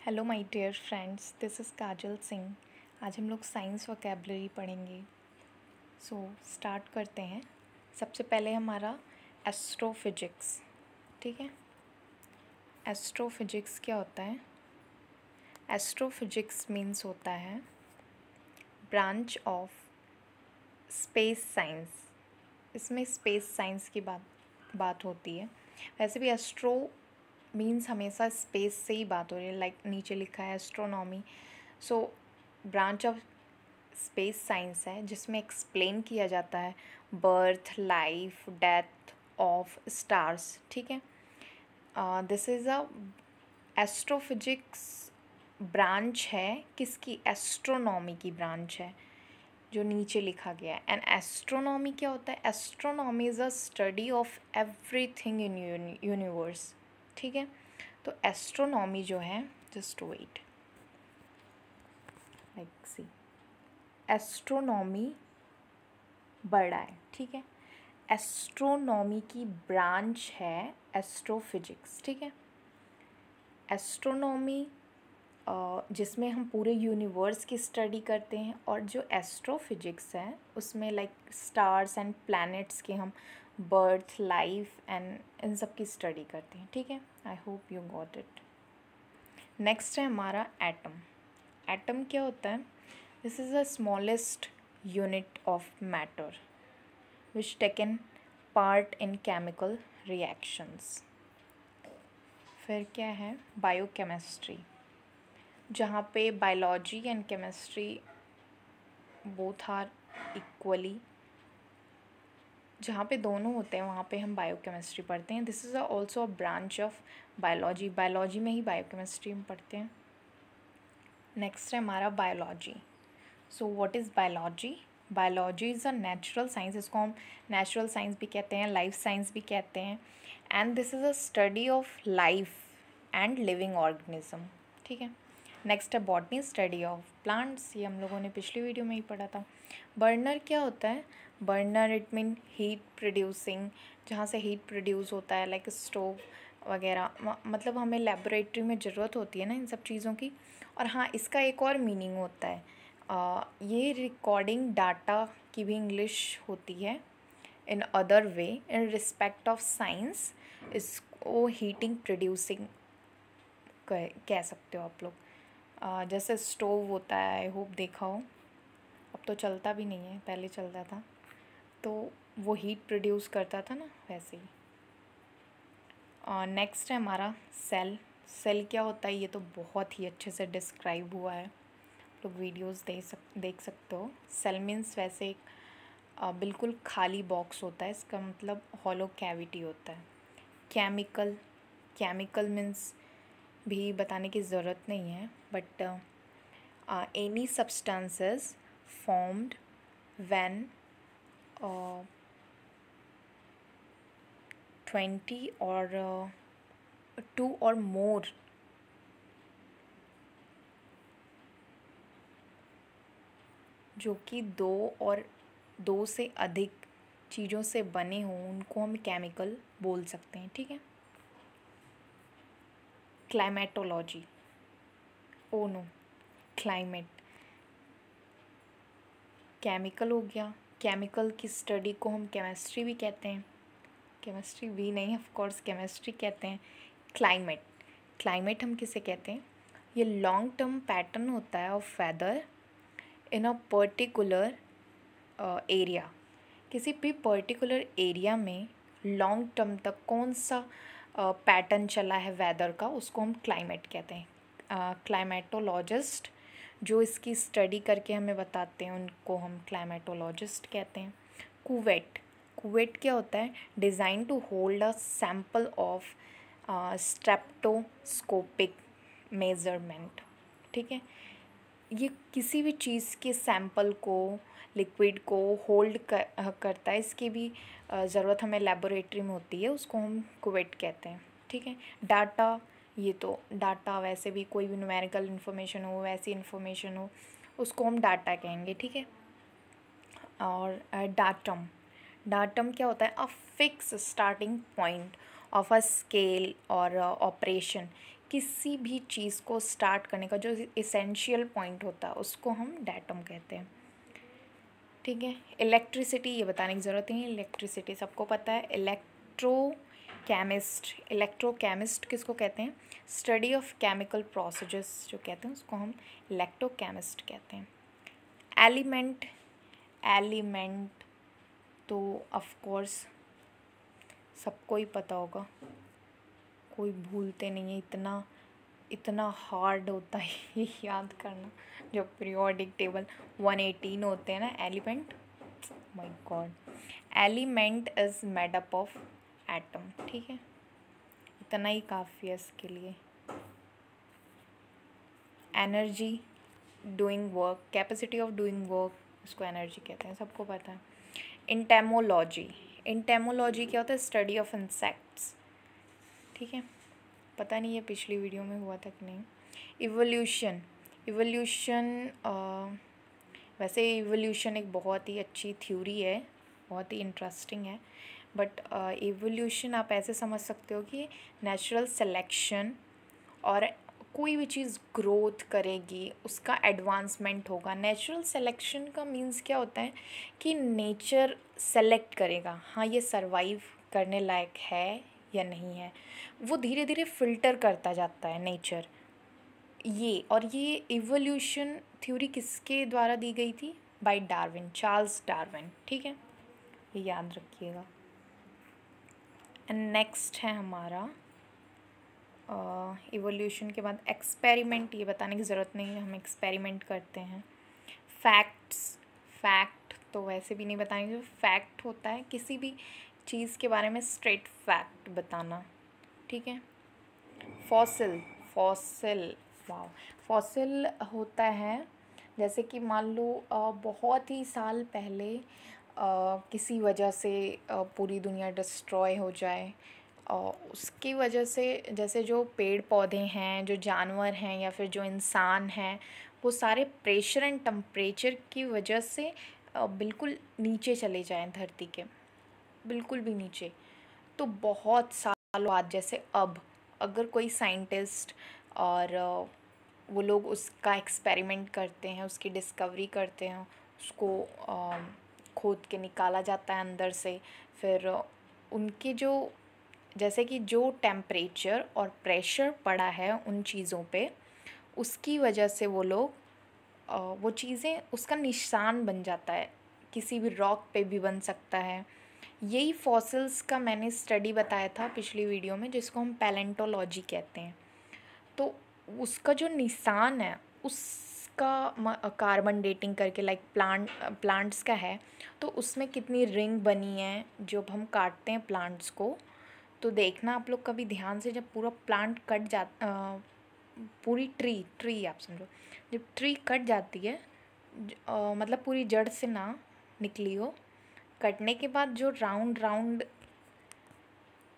Hello my dear friends, this is Kajal Singh. आज हम लोग साइंस वोकैबुलरी पढ़ेंगे। स्टार्ट करते हैं। सबसे पहले हमारा एस्ट्रोफिजिक्स। ठीक है, एस्ट्रोफिजिक्स क्या होता है? एस्ट्रोफिजिक्स मीन्स होता है ब्रांच ऑफ स्पेस साइंस। इसमें स्पेस साइंस की बात होती है। वैसे भी एस्ट्रो मीन्स हमेशा स्पेस से ही बात हो रही है, लाइक नीचे लिखा है astronomy. So branch of space science है जिसमें एक्सप्लेन किया जाता है birth, life, death of stars. ठीक है, this is a astrophysics branch है। किसकी? एस्ट्रोनॉमी की ब्रांच है, जो नीचे लिखा गया है। एंड एस्ट्रोनॉमी क्या होता है? Astronomy is a study of everything in universe. ठीक है, तो एस्ट्रोनॉमी जो है, जस्ट वेट, लाइक सी, एस्ट्रोनॉमी बड़ा है। ठीक है, एस्ट्रोनॉमी की ब्रांच है एस्ट्रोफिजिक्स। ठीक है, एस्ट्रोनॉमी जिसमें हम पूरे यूनिवर्स की स्टडी करते हैं, और जो एस्ट्रोफिजिक्स है उसमें लाइक स्टार्स एंड प्लैनेट्स के हम बर्थ, लाइफ एंड इन सब की स्टडी करते हैं। ठीक है, I hope you got it. Next है हमारा एटम। एटम क्या होता है? This is the smallest unit of matter which taken part in chemical reactions. फिर क्या है? बायोकेमिस्ट्री, जहाँ पे biology and chemistry both are equally, जहाँ पे दोनों होते हैं वहाँ पे हम बायोकेमिस्ट्री पढ़ते हैं। This is also a branch of biology. Biology में ही बायोकेमिस्ट्री हम पढ़ते हैं। नेक्स्ट है हमारा biology. So what is biology? Biology is a natural science. इसको हम नेचुरल साइंस भी कहते हैं, लाइफ साइंस भी कहते हैं। And this is a study of life and living organism. ठीक है, नेक्स्ट है बॉटनी, स्टडी ऑफ प्लांट्स। ये हम लोगों ने पिछली वीडियो में ही पढ़ा था। बर्नर क्या होता है? Burner it mean heat producing, जहाँ से हीट प्रोड्यूस होता है, लाइक स्टोव वगैरह। मतलब हमें लेबोरेटरी में ज़रूरत होती है ना इन सब चीज़ों की। और हाँ, इसका एक और मीनिंग होता है, ये रिकॉर्डिंग डाटा की भी इंग्लिश होती है in other way, in respect of science. इसको हीटिंग प्रोड्यूसिंग कह सकते हो आप लोग। जैसे स्टोव होता है, आई होप देखा हो, अब तो चलता भी नहीं है, पहले चलता था, तो वो हीट प्रोड्यूस करता था ना, वैसे ही। नेक्स्ट है हमारा सेल। सेल क्या होता है? ये तो बहुत ही अच्छे से डिस्क्राइब हुआ है, लोग वीडियोस देख सकते हो। सेल मीन्स वैसे एक बिल्कुल खाली बॉक्स होता है, इसका मतलब हॉलो कैविटी होता है। केमिकल, केमिकल मीन्स भी बताने की ज़रूरत नहीं है, but any substances formed when 20 और 2 और मोर जो कि दो से अधिक चीज़ों से बने हों, उनको हम केमिकल बोल सकते हैं। ठीक है, climatology, oh no, climate chemical हो गया। केमिकल की स्टडी को हम केमिस्ट्री भी कहते हैं, केमिस्ट्री भी नहीं, ऑफ कोर्स केमिस्ट्री कहते हैं। क्लाइमेट, क्लाइमेट हम किसे कहते हैं? ये लॉन्ग टर्म पैटर्न होता है of weather in a particular area. किसी भी पर्टिकुलर एरिया में लॉन्ग टर्म तक कौन सा पैटर्न चला है वेदर का, उसको हम क्लाइमेट कहते हैं। क्लाइमेटोलॉजिस्ट जो इसकी स्टडी करके हमें बताते हैं, उनको हम क्लाइमेटोलॉजिस्ट कहते हैं। कुवेट, कुवेट क्या होता है? Design to hold a sample of spectroscopic measurement. ठीक है, ये किसी भी चीज़ के सैंपल को, लिक्विड को होल्ड करता है। इसकी भी ज़रूरत हमें लेबोरेटरी में होती है, उसको हम कुवेट कहते हैं। ठीक है, डाटा, ये तो डाटा वैसे भी कोई भी न्यूमेरिकल इन्फॉर्मेशन हो, वैसी इन्फॉर्मेशन हो, उसको हम डाटा कहेंगे। ठीक है, और डाटम, डाटम क्या होता है? A fix starting point of a scale और ऑपरेशन। किसी भी चीज़ को स्टार्ट करने का जो एसेंशियल पॉइंट होता है उसको हम डेटम कहते हैं। ठीक है, इलेक्ट्रिसिटी ये बताने की ज़रूरत नहीं है, इलेक्ट्रिसिटी सबको पता है। इलेक्ट्रोकेमिस्ट किसको कहते हैं? स्टडी ऑफ केमिकल प्रोसेसेस जो कहते हैं उसको हम इलेक्ट्रोकेमिस्ट कहते हैं। एलिमेंट तो ऑफ कोर्स सबको ही पता होगा, कोई भूलते नहीं है, इतना हार्ड होता है ये याद करना। जो पीरियोडिक टेबल 118 होते हैं ना element, my God. Element is made up of atom. ठीक है, इतना ही काफ़ी है इसके लिए। Energy, doing work, capacity of doing work, इसको एनर्जी कहते हैं, सबको पता है। इंटेमोलॉजी क्या होता है? Study of insects. ठीक है, पता नहीं ये पिछली वीडियो में हुआ था कि नहीं। इवोल्यूशन वैसे इवोल्यूशन एक बहुत ही अच्छी थ्योरी है, बहुत ही इंटरेस्टिंग है, बट इवोल्यूशन आप ऐसे समझ सकते हो कि नेचुरल सिलेक्शन, और कोई भी चीज़ ग्रोथ करेगी उसका एडवांसमेंट होगा। नेचुरल सिलेक्शन का मीन्स क्या होता है कि नेचर सेलेक्ट करेगा, हाँ ये सर्वाइव करने लायक है या नहीं है, वो धीरे धीरे फिल्टर करता जाता है नेचर। ये इवोल्यूशन थ्योरी किसके द्वारा दी गई थी? By Darwin, Charles Darwin. ठीक है, ये याद रखिएगा। एंड नेक्स्ट है हमारा इवोल्यूशन के बाद एक्सपेरिमेंट। ये बताने की ज़रूरत नहीं है, हम एक्सपेरिमेंट करते हैं। फैक्ट तो वैसे भी नहीं बताएंगे। फैक्ट होता है किसी भी चीज़ के बारे में स्ट्रेट फैक्ट बताना। ठीक है। फॉसिल फॉसिल होता है जैसे कि मान लो बहुत ही साल पहले किसी वजह से पूरी दुनिया डिस्ट्रॉय हो जाए, उसकी वजह से जैसे जो पेड़ पौधे हैं, जो जानवर हैं या फिर जो इंसान हैं, वो सारे प्रेशर एंड टेम्परेचर की वजह से बिल्कुल नीचे चले जाएं, धरती के बिल्कुल भी नीचे। तो बहुत सालों बाद, जैसे अब अगर कोई साइंटिस्ट और वो लोग उसका एक्सपेरिमेंट करते हैं, उसकी डिस्कवरी करते हैं, उसको खोद के निकाला जाता है अंदर से, फिर उनके जो जैसे कि जो टेम्परेचर और प्रेशर पड़ा है उन चीज़ों पे, उसकी वजह से वो लोग वो चीज़ें उसका निशान बन जाता है, किसी भी रॉक पे भी बन सकता है। यही फॉसिल्स का मैंने स्टडी बताया था पिछली वीडियो में, जिसको हम पैलेंटोलॉजी कहते हैं। तो उसका जो निशान है उसका कार्बन डेटिंग करके, लाइक प्लांट्स का है, तो उसमें कितनी रिंग बनी है जब हम काटते हैं प्लांट्स को। तो देखना आप लोग कभी ध्यान से, जब पूरा प्लांट कट पूरी ट्री आप समझो, जब ट्री कट जाती है, मतलब पूरी जड़ से ना निकली हो, कटने के बाद जो राउंड